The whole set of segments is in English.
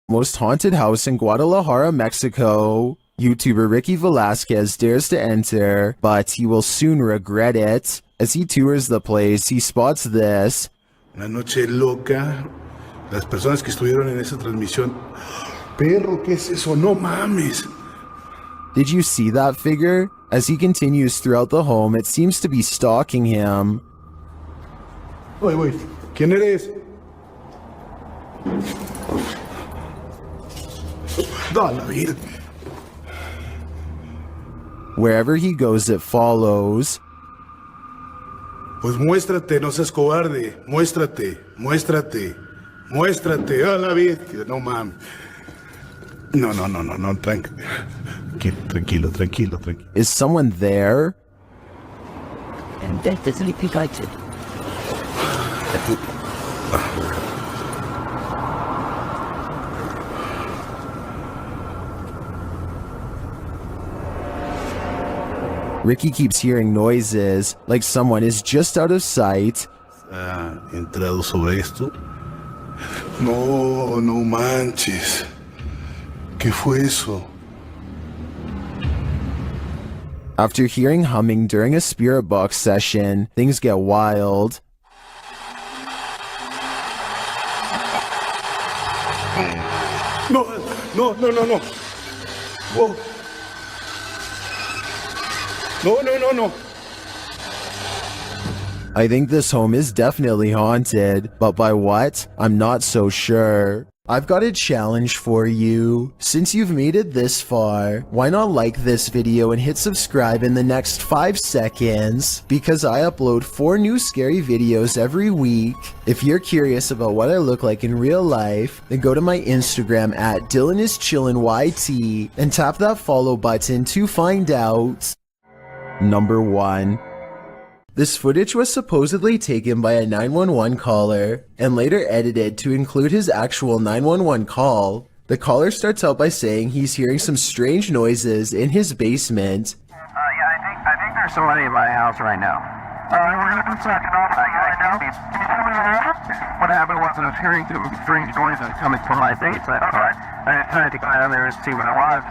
Most haunted house in Guadalajara, Mexico. YouTuber Ricky Velasquez dares to enter, but he will soon regret it. As he tours the place, he spots this. Una noche loca. Las personas que estuvieron en esa transmisión. Perro, ¿qué es eso? No mames. Did you see that figure? As he continues throughout the home, it seems to be stalking him. Oye, ¿quién eres? No, la vida. Wherever he goes, it follows. Pues muéstrate, no seas cobarde. Muéstrate, muéstrate, muéstrate. A la vida. No mames. No, tranquilo. Is someone there? And death is lighthearted. Ricky keeps hearing noises, like someone is just out of sight. ¿Ha entrado sobre esto? No manches. ¿Qué fue eso? After hearing humming during a spirit box session, things get wild. No. Whoa. No. I think this home is definitely haunted, but by what? I'm not so sure. I've got a challenge for you. Since you've made it this far, why not like this video and hit subscribe in the next 5 seconds? Because I upload 4 new scary videos every week. If you're curious about what I look like in real life, then go to my Instagram at DylanIsChillinYT and tap that follow button to find out. Number 1. This footage was supposedly taken by a 911 caller and later edited to include his actual 911 call. The caller starts out by saying he's hearing some strange noises in his basement. Yeah, I think there's somebody in my house right now. What happened was I was hearing some strange noises coming from my basement. I tried to go down there and see what it was,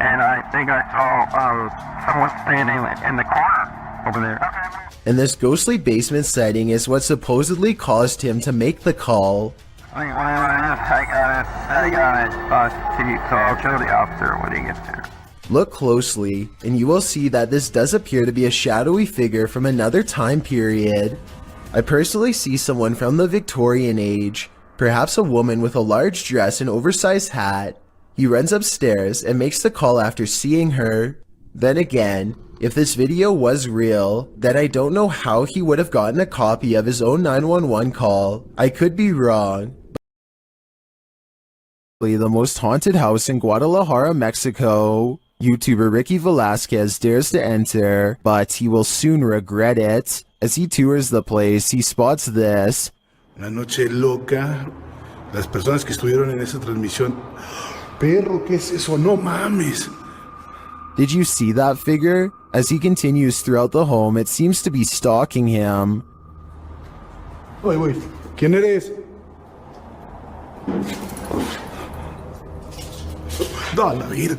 and I think I saw someone standing in the corner over there. And this ghostly basement sighting is what supposedly caused him to make the call. I got it. So I'll show the officer when he gets there. Look closely, and you will see that this does appear to be a shadowy figure from another time period. I personally see someone from the Victorian age, perhaps a woman with a large dress and oversized hat. He runs upstairs and makes the call after seeing her. Then again, if this video was real, then I don't know how he would have gotten a copy of his own 911 call. I could be wrong. The most haunted house in Guadalajara, Mexico. YouTuber Ricky Velasquez dares to enter, but he will soon regret it. As he tours the place, he spots this. Una noche loca. Las personas que estuvieron en esa transmisión. Perro, ¿qué es eso? No mames. Did you see that figure? As he continues throughout the home, it seems to be stalking him. Oye, ¿quién eres? No, la vida.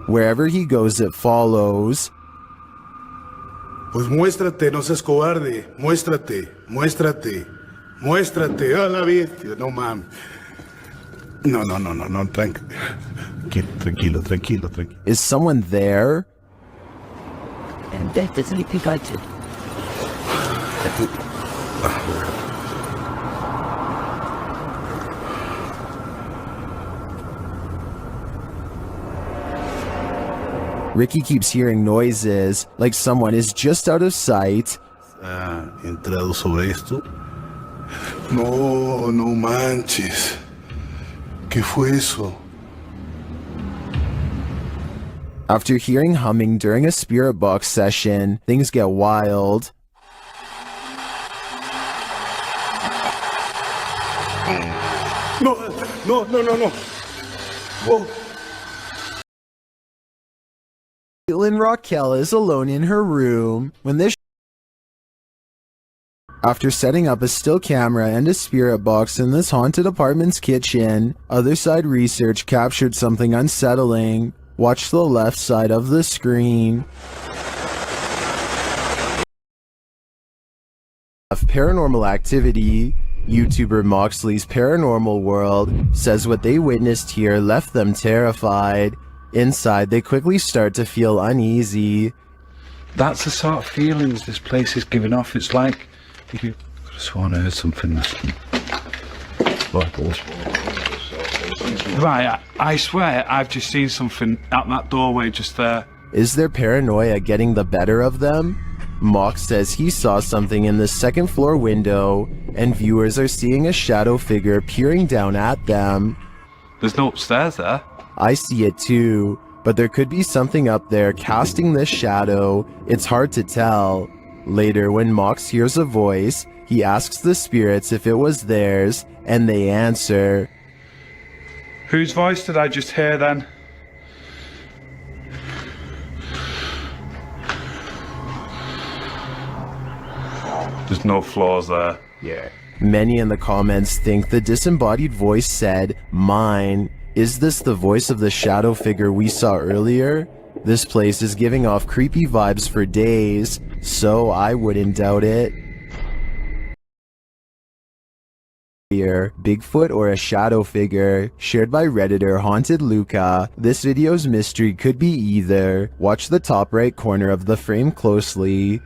Wherever he goes, it follows. Pues muéstrate, no seas cobarde. Muéstrate. A la vida. No mames. No, tranquilo. Is someone there? And death is lighthearted. Ricky keeps hearing noises, like someone is just out of sight. ¿Ha entrado sobre esto? No manches. ¿Qué fue eso? After hearing humming during a spirit box session, things get wild. No. Whoa. Caitlin Raquel is alone in her room when this After setting up a still camera and a spirit box in this haunted apartment's kitchen, Other Side Research captured something unsettling. Watch the left side of the screen. Paranormal activity. YouTuber Moxley's Paranormal World says what they witnessed here left them terrified. Inside, they quickly start to feel uneasy. That's the sort of feelings this place is giving off. It's like if you could have sworn I heard something. Right, I swear I've just seen something out that doorway just there. Is their paranoia getting the better of them? Mox says he saw something in the second floor window, and viewers are seeing a shadow figure peering down at them. There's no upstairs there. I see it too, but there could be something up there casting this shadow. It's hard to tell. Later, when Mox hears a voice, he asks the spirits if it was theirs, and they answer. Whose voice did I just hear then? There's no floors there. Yeah. Many in the comments think the disembodied voice said, "Mine." Is this the voice of the shadow figure we saw earlier? This place is giving off creepy vibes for days, so I wouldn't doubt it. Bigfoot or a shadow figure, shared by Redditor Haunted Luca. This video's mystery could be either. Watch the top right corner of the frame closely.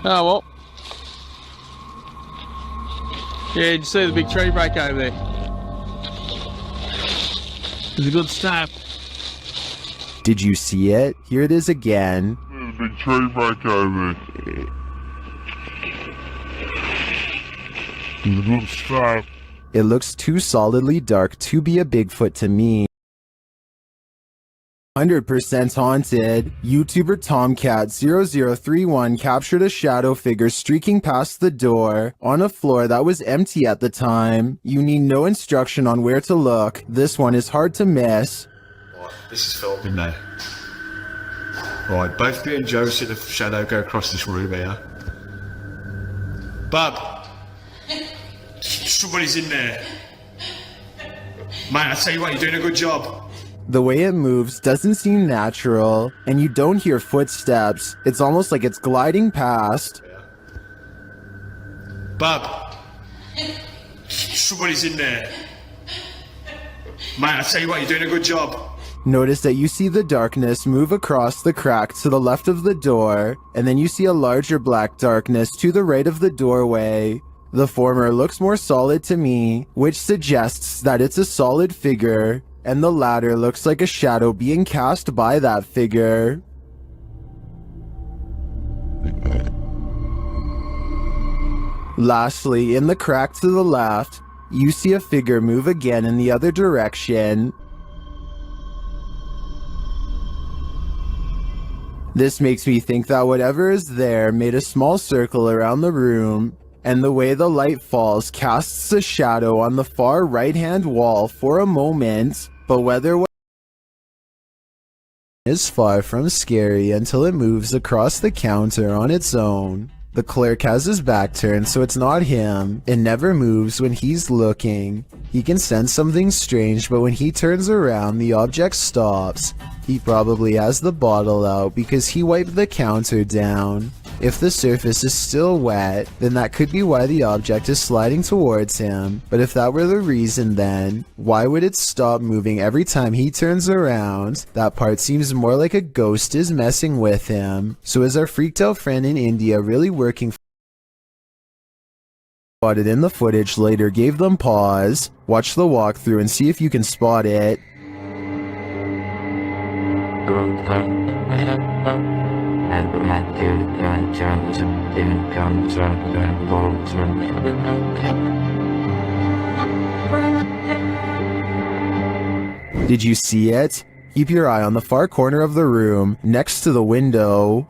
Oh, well. Yeah, did you see the big tree break over there? It's a good start. Did you see it? Here it is again. There's a big tree break over there. It's a good start. It looks too solidly dark to be a Bigfoot to me. 100% haunted. YouTuber Tomcat0031 captured a shadow figure streaking past the door on a floor that was empty at the time. You need no instruction on where to look. This one is hard to miss. Right, this is filmed in there. Right, both me and Joe see the shadow go across this room here. Bub! Somebody's in there. Mate, I tell you what, you're doing a good job. The way it moves doesn't seem natural, and you don't hear footsteps. It's almost like it's gliding past. Bub! Somebody's in there. Mate, I tell you what, you're doing a good job. Notice that you see the darkness move across the crack to the left of the door, and then you see a larger black darkness to the right of the doorway. The former looks more solid to me, which suggests that it's a solid figure, and the latter looks like a shadow being cast by that figure. Lastly, in the crack to the left, you see a figure move again in the other direction. This makes me think that whatever is there made a small circle around the room, and the way the light falls casts a shadow on the far right-hand wall for a moment, but whether what is far from scary until it moves across the counter on its own. The clerk has his back turned, so it's not him. It never moves when he's looking. He can sense something strange, but when he turns around, the object stops. He probably has the bottle out because he wiped the counter down. If the surface is still wet, then that could be why the object is sliding towards him. But if that were the reason, then why would it stop moving every time he turns around? That part seems more like a ghost is messing with him. So is our freaked out friend in India really working? Spotted in the footage later gave them pause. Watch the walkthrough and see if you can spot it. Did you see it? Keep your eye on the far corner of the room, next to the window.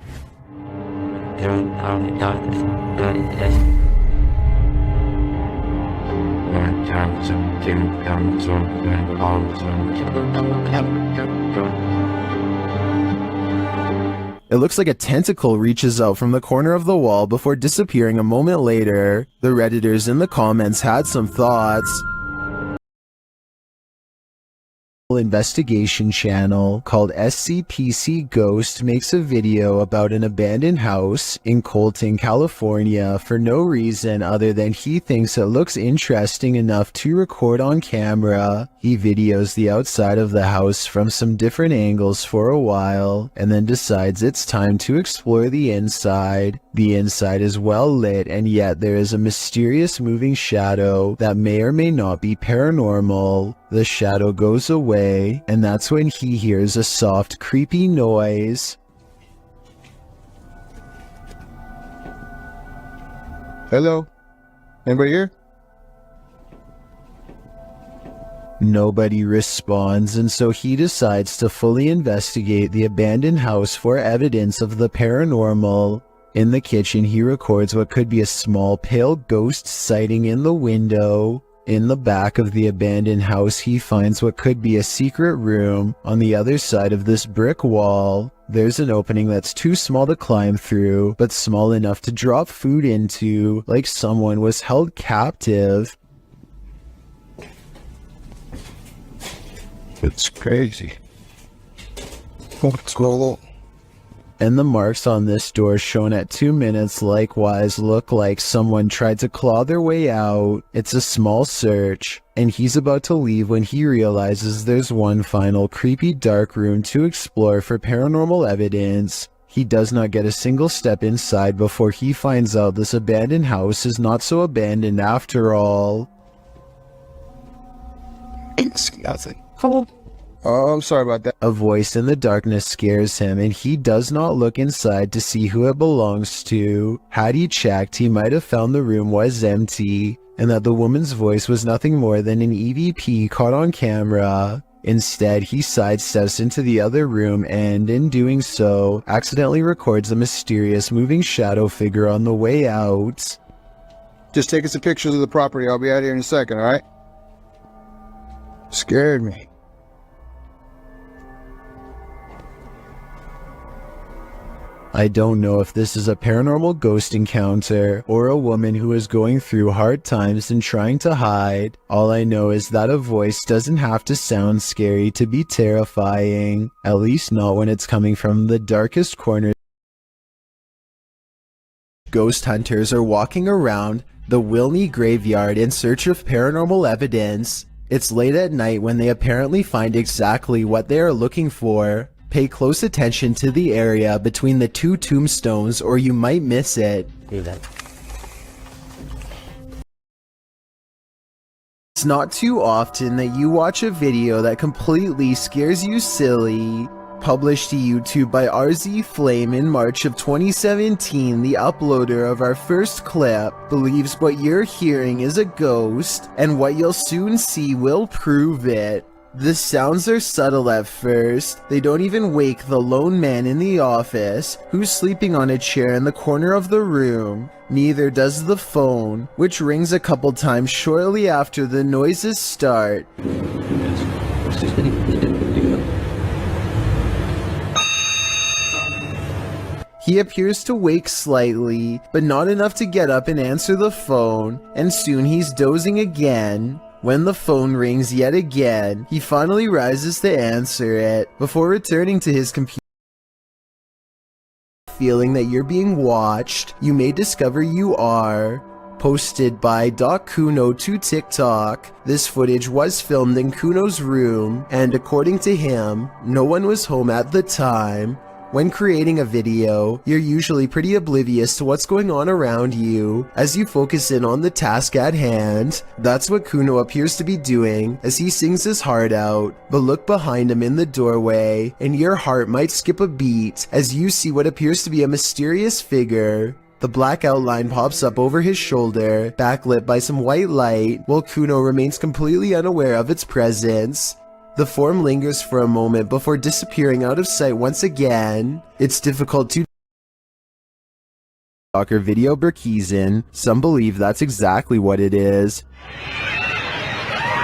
It looks like a tentacle reaches out from the corner of the wall before disappearing a moment later. The Redditors in the comments had some thoughts. Investigation channel called SCPC Ghost makes a video about an abandoned house in Colton, California for no reason other than he thinks it looks interesting enough to record on camera. He videos the outside of the house from some different angles for a while and then decides it's time to explore the inside. The inside is well lit, and yet there is a mysterious moving shadow that may or may not be paranormal. The shadow goes away, and that's when he hears a soft, creepy noise. Hello? Anybody here? Nobody responds, and so he decides to fully investigate the abandoned house for evidence of the paranormal. In the kitchen, he records what could be a small pale ghost sighting in the window. In the back of the abandoned house, he finds what could be a secret room. On the other side of this brick wall, there's an opening that's too small to climb through, but small enough to drop food into, like someone was held captive. It's crazy. What's going on? And the marks on this door shown at 2 minutes likewise look like someone tried to claw their way out. It's a small search, and he's about to leave when he realizes there's one final creepy dark room to explore for paranormal evidence. He does not get a single step inside before he finds out this abandoned house is not so abandoned after all. It's nothing. Oh, I'm sorry about that. A voice in the darkness scares him, and he does not look inside to see who it belongs to. Had he checked, he might have found the room was empty, and that the woman's voice was nothing more than an EVP caught on camera. Instead, he sidesteps into the other room and, in doing so, accidentally records a mysterious moving shadow figure on the way out. Just taking some pictures of the property. I'll be out here in a second, alright? Scared me. I don't know if this is a paranormal ghost encounter or a woman who is going through hard times and trying to hide. All I know is that a voice doesn't have to sound scary to be terrifying, at least not when it's coming from the darkest corner. Ghost hunters are walking around the Wilney graveyard in search of paranormal evidence. It's late at night when they apparently find exactly what they are looking for. Pay close attention to the area between the two tombstones or you might miss it. It's not too often that you watch a video that completely scares you silly. Published to YouTube by RZ Flame in March of 2017, the uploader of our first clip believes what you're hearing is a ghost, and what you'll soon see will prove it. The sounds are subtle at first. They don't even wake the lone man in the office, who's sleeping on a chair in the corner of the room. Neither does the phone, which rings a couple times shortly after the noises start. He appears to wake slightly, but not enough to get up and answer the phone, and soon he's dozing again. When the phone rings yet again, he finally rises to answer it, before returning to his computer. Feeling that you're being watched, you may discover you are. Posted by Kuno to TikTok, this footage was filmed in Kuno's room, and according to him, no one was home at the time. When creating a video, you're usually pretty oblivious to what's going on around you as you focus in on the task at hand. That's what Kuno appears to be doing as he sings his heart out. But look behind him in the doorway and your heart might skip a beat as you see what appears to be a mysterious figure. The black outline pops up over his shoulder, backlit by some white light, while Kuno remains completely unaware of its presence. The form lingers for a moment before disappearing out of sight once again. It's difficult to Stalker video berkizin. Some believe that's exactly what it is.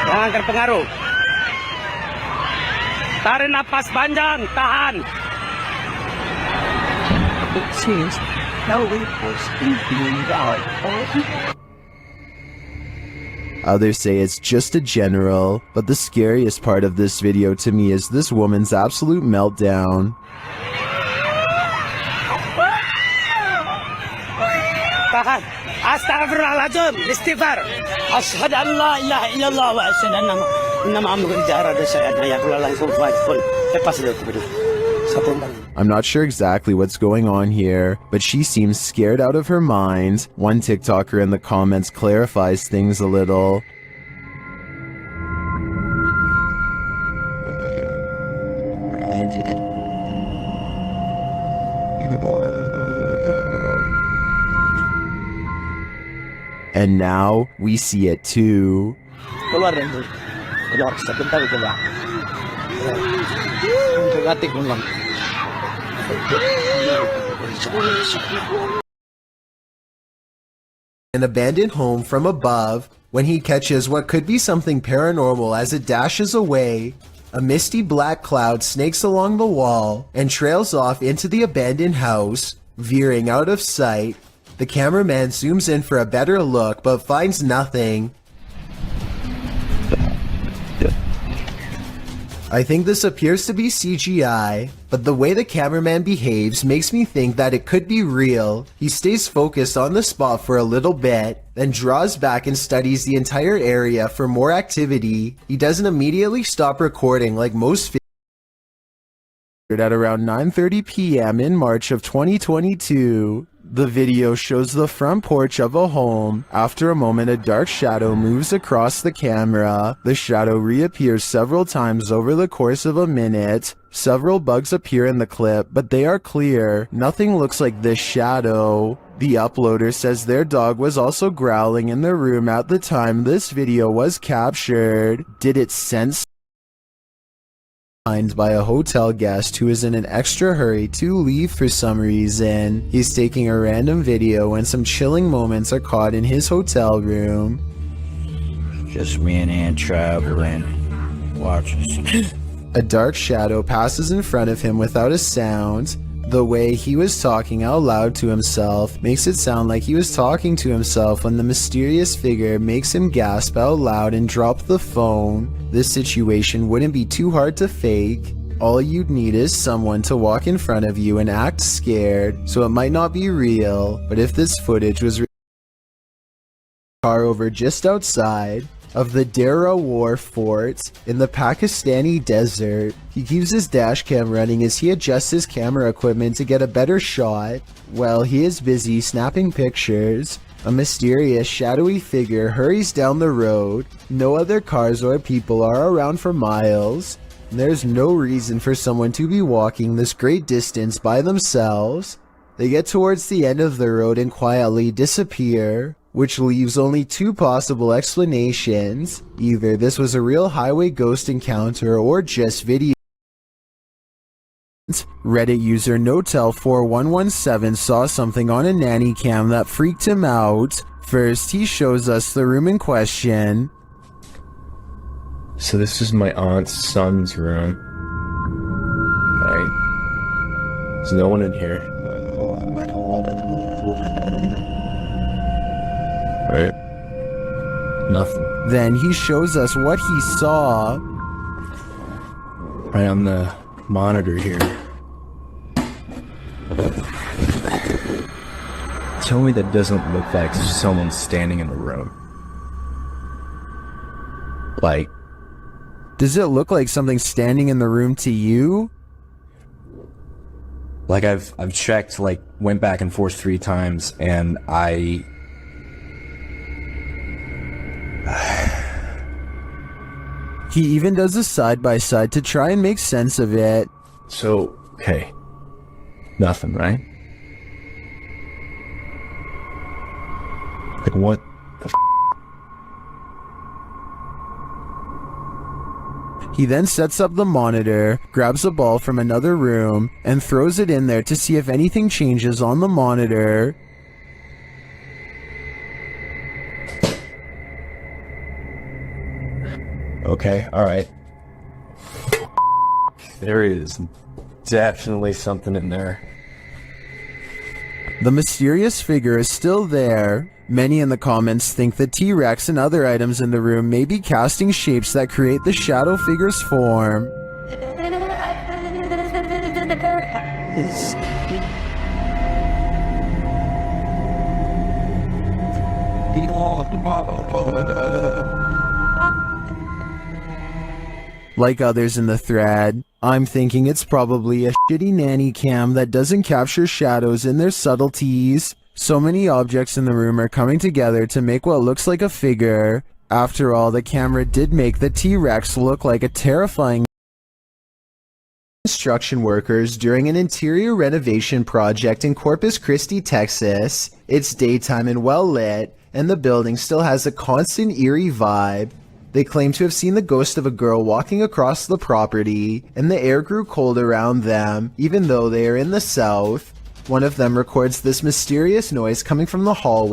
Jangan terpengaruh. Tarik napas panjang, tahan. It seems no way was being valid. Others say it's just a general, but the scariest part of this video to me is this woman's absolute meltdown. Astaghfirullahaladzim, istighfar. Ashhadu an la ilaha illallah wa ashhadu anna Muhammadan rasulullah. I'm not sure exactly what's going on here, but she seems scared out of her mind. One TikToker in the comments clarifies things a little. And now we see it too. An abandoned home from above when he catches what could be something paranormal as it dashes away. A misty black cloud snakes along the wall and trails off into the abandoned house, veering out of sight. The cameraman zooms in for a better look but finds nothing. I think this appears to be CGI, but the way the cameraman behaves makes me think that it could be real. He stays focused on the spot for a little bit, then draws back and studies the entire area for more activity. He doesn't immediately stop recording like most at around 9:30 p.m. in March of 2022. The video shows the front porch of a home. After a moment, a dark shadow moves across the camera. The shadow reappears several times over the course of a minute. Several bugs appear in the clip, but they are clear. Nothing looks like this shadow. The uploader says their dog was also growling in the room at the time this video was captured. Did it sense by a hotel guest who is in an extra hurry to leave for some reason? He's taking a random video when some chilling moments are caught in his hotel room. Just me and Ann traveling. Watch. A dark shadow passes in front of him without a sound. The way he was talking out loud to himself makes it sound like he was talking to himself when the mysterious figure makes him gasp out loud and drop the phone. This situation wouldn't be too hard to fake. All you'd need is someone to walk in front of you and act scared, so it might not be real, but if this footage was car over just outside of the Dera War Fort in the Pakistani desert. He keeps his dash cam running as he adjusts his camera equipment to get a better shot. While he is busy snapping pictures, a mysterious shadowy figure hurries down the road. No other cars or people are around for miles. There's no reason for someone to be walking this great distance by themselves. They get towards the end of the road and quietly disappear, which leaves only two possible explanations. Either this was a real highway ghost encounter or just video. Reddit user Notel4117 saw something on a nanny cam that freaked him out. First, he shows us the room in question. So this is my aunt's son's room. Right? There's no one in here. Right? Nothing. Then he shows us what he saw. Right on the monitor here. Tell me that doesn't look like someone standing in the room. Like, does it look like something standing in the room to you? Like I've checked, like went back and forth 3 times, and He even does a side-by-side to try and make sense of it. So, okay. Nothing, right? Like, what the f***? He then sets up the monitor, grabs a ball from another room, and throws it in there to see if anything changes on the monitor. Okay, alright. There is definitely something in there. The mysterious figure is still there. Many in the comments think the T-Rex and other items in the room may be casting shapes that create the shadow figure's form. Like others in the thread, I'm thinking it's probably a shitty nanny cam that doesn't capture shadows in their subtleties. So many objects in the room are coming together to make what looks like a figure. After all, the camera did make the T-Rex look like a terrifying construction workers during an interior renovation project in Corpus Christi, Texas. It's daytime and well lit, and the building still has a constant eerie vibe. They claim to have seen the ghost of a girl walking across the property, and the air grew cold around them, even though they are in the south. One of them records this mysterious noise coming from the hallway.